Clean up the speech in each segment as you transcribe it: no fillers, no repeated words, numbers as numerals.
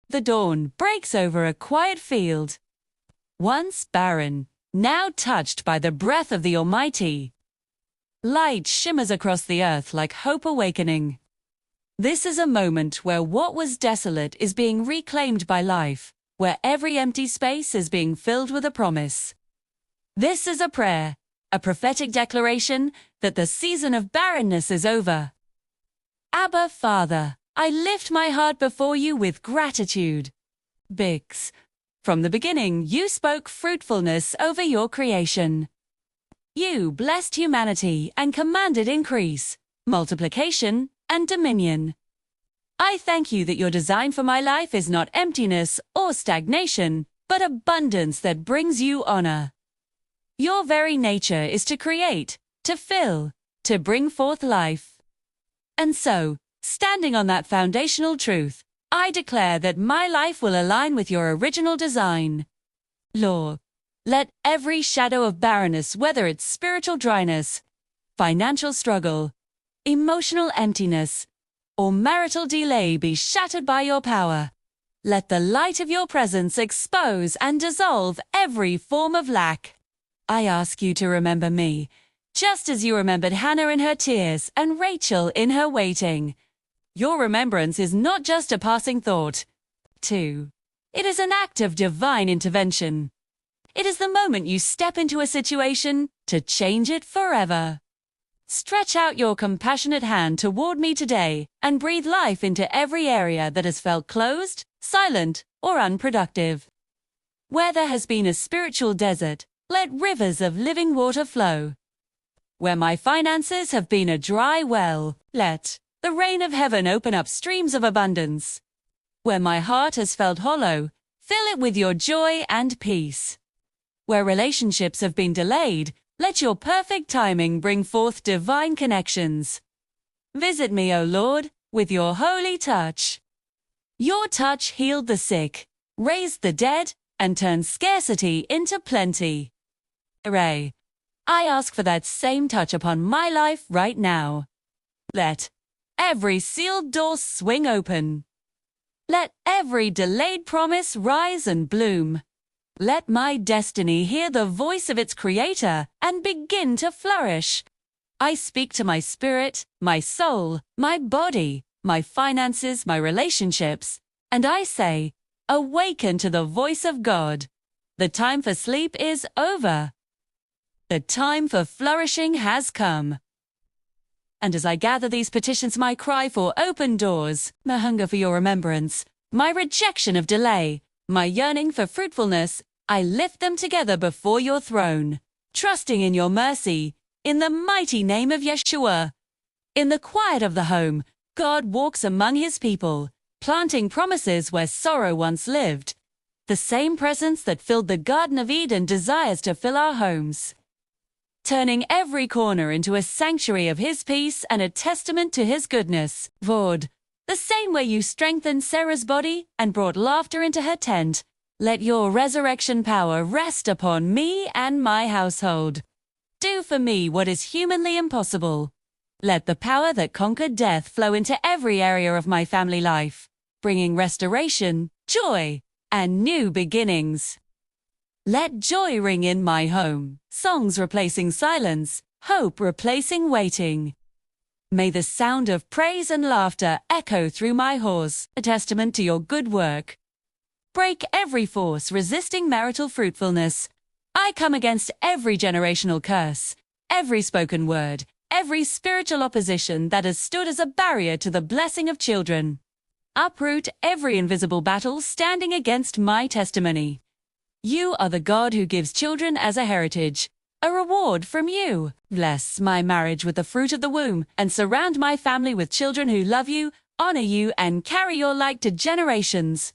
The dawn breaks over a quiet field, once barren, now touched by the breath of the Almighty. Light shimmers across the earth like hope awakening. This is a moment where what was desolate is being reclaimed by life, where every empty space is being filled with a promise. This is a prayer, a prophetic declaration that the season of barrenness is over. Abba, Father, I lift my heart before you with gratitude. Bix. From the beginning, you spoke fruitfulness over your creation. You blessed humanity and commanded increase, multiplication, and dominion. I thank you that your design for my life is not emptiness or stagnation, but abundance that brings you honor. Your very nature is to create, to fill, to bring forth life. And so, standing on that foundational truth, I declare that my life will align with your original design. Lord, let every shadow of barrenness, whether it's spiritual dryness, financial struggle, emotional emptiness, or marital delay, be shattered by your power. Let the light of your presence expose and dissolve every form of lack. I ask you to remember me, just as you remembered Hannah in her tears and Rachel in her waiting. Your remembrance is not just a passing thought. 2. It is an act of divine intervention. It is the moment you step into a situation to change it forever. Stretch out your compassionate hand toward me today and breathe life into every area that has felt closed, silent, or unproductive. Where there has been a spiritual desert, let rivers of living water flow. Where my finances have been a dry well, let the rain of heaven open up streams of abundance. Where my heart has felt hollow, fill it with your joy and peace. Where relationships have been delayed, let your perfect timing bring forth divine connections. Visit me, O Lord, with your holy touch. Your touch healed the sick, raised the dead, and turned scarcity into plenty. Hooray! I ask for that same touch upon my life right now. Let every sealed door swing open. Let every delayed promise rise and bloom. Let my destiny hear the voice of its creator and begin to flourish. I speak to my spirit, my soul, my body, my finances, my relationships, and I say, awaken to the voice of God. The time for sleep is over. The time for flourishing has come. And as I gather these petitions, my cry for open doors, my hunger for your remembrance, my rejection of delay, my yearning for fruitfulness, I lift them together before your throne, trusting in your mercy, in the mighty name of Yeshua. In the quiet of the home, God walks among his people, planting promises where sorrow once lived. The same presence that filled the Garden of Eden desires to fill our homes, turning every corner into a sanctuary of his peace and a testament to his goodness. Lord, the same way you strengthened Sarah's body and brought laughter into her tent, let your resurrection power rest upon me and my household. Do for me what is humanly impossible. Let the power that conquered death flow into every area of my family life, bringing restoration, joy, and new beginnings. Let joy ring in my home, songs replacing silence, hope replacing waiting. May the sound of praise and laughter echo through my halls, a testament to your good work. Break every force resisting marital fruitfulness. I come against every generational curse, every spoken word, every spiritual opposition that has stood as a barrier to the blessing of children. Uproot every invisible battle standing against my testimony. You are the God who gives children as a heritage, a reward from you. Bless my marriage with the fruit of the womb and surround my family with children who love you, honor you, and carry your light to generations.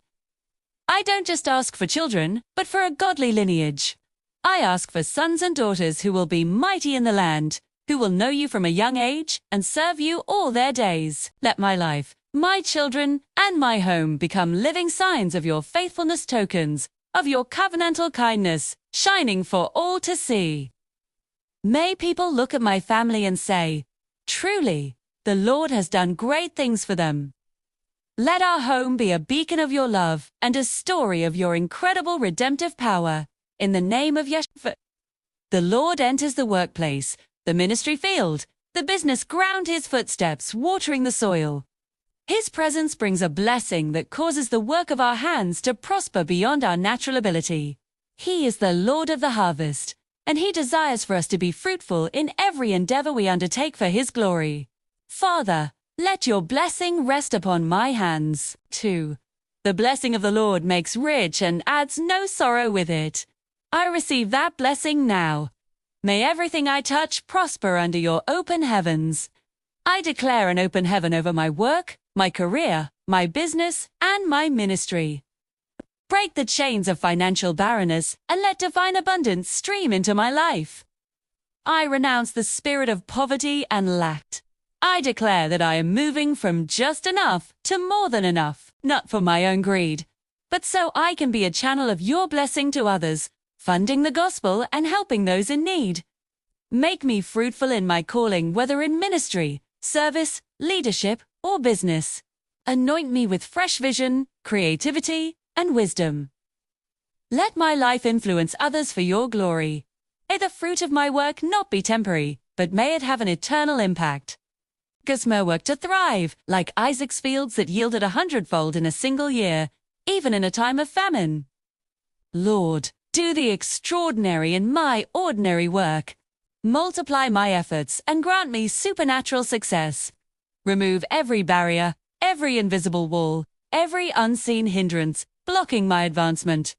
I don't just ask for children, but for a godly lineage. I ask for sons and daughters who will be mighty in the land, who will know you from a young age and serve you all their days. Let my life, my children, and my home become living signs of your faithfulness, tokens of your covenantal kindness, shining for all to see. May people look at my family and say, truly, the Lord has done great things for them. Let our home be a beacon of your love and a story of your incredible redemptive power. In the name of Yeshua. The Lord enters the workplace, the ministry field, the business ground his footsteps, watering the soil. His presence brings a blessing that causes the work of our hands to prosper beyond our natural ability. He is the Lord of the harvest, and he desires for us to be fruitful in every endeavor we undertake for his glory. Father, let your blessing rest upon my hands. 2. The blessing of the Lord makes rich and adds no sorrow with it. I receive that blessing now. May everything I touch prosper under your open heavens. I declare an open heaven over my work, my career, my business, and my ministry. Break the chains of financial barrenness and let divine abundance stream into my life. I renounce the spirit of poverty and lack. I declare that I am moving from just enough to more than enough, not for my own greed, but so I can be a channel of your blessing to others, funding the gospel and helping those in need. Make me fruitful in my calling, whether in ministry, service, leadership, or business. Anoint me with fresh vision, creativity, and wisdom. Let my life influence others for your glory. May the fruit of my work not be temporary, but may it have an eternal impact. Cause my work to thrive, like Isaac's fields that yielded 100-fold in a single year, even in a time of famine. Lord, do the extraordinary in my ordinary work. Multiply my efforts and grant me supernatural success. Remove every barrier, every invisible wall, every unseen hindrance, blocking my advancement.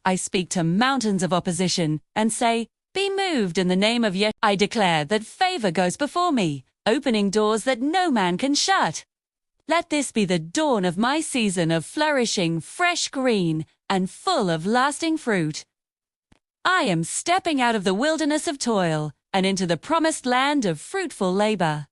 I speak to mountains of opposition and say, be moved in the name of Yeshua. I declare that favor goes before me, opening doors that no man can shut. Let this be the dawn of my season of flourishing, fresh green, and full of lasting fruit. I am stepping out of the wilderness of toil and into the promised land of fruitful labor.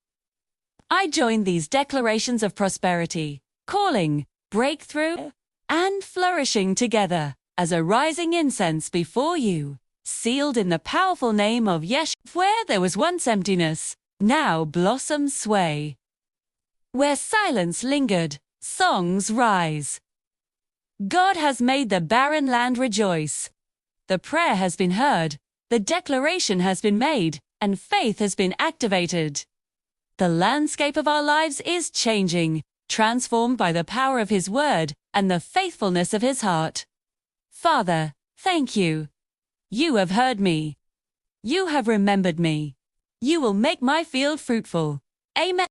I join these declarations of prosperity, calling, breakthrough, and flourishing together as a rising incense before you, sealed in the powerful name of Yeshua. Where there was once emptiness, now blossoms sway. Where silence lingered, songs rise. God has made the barren land rejoice. The prayer has been heard, the declaration has been made, and faith has been activated. The landscape of our lives is changing, transformed by the power of His Word and the faithfulness of His heart. Father, thank you. You have heard me. You have remembered me. You will make my field fruitful. Amen.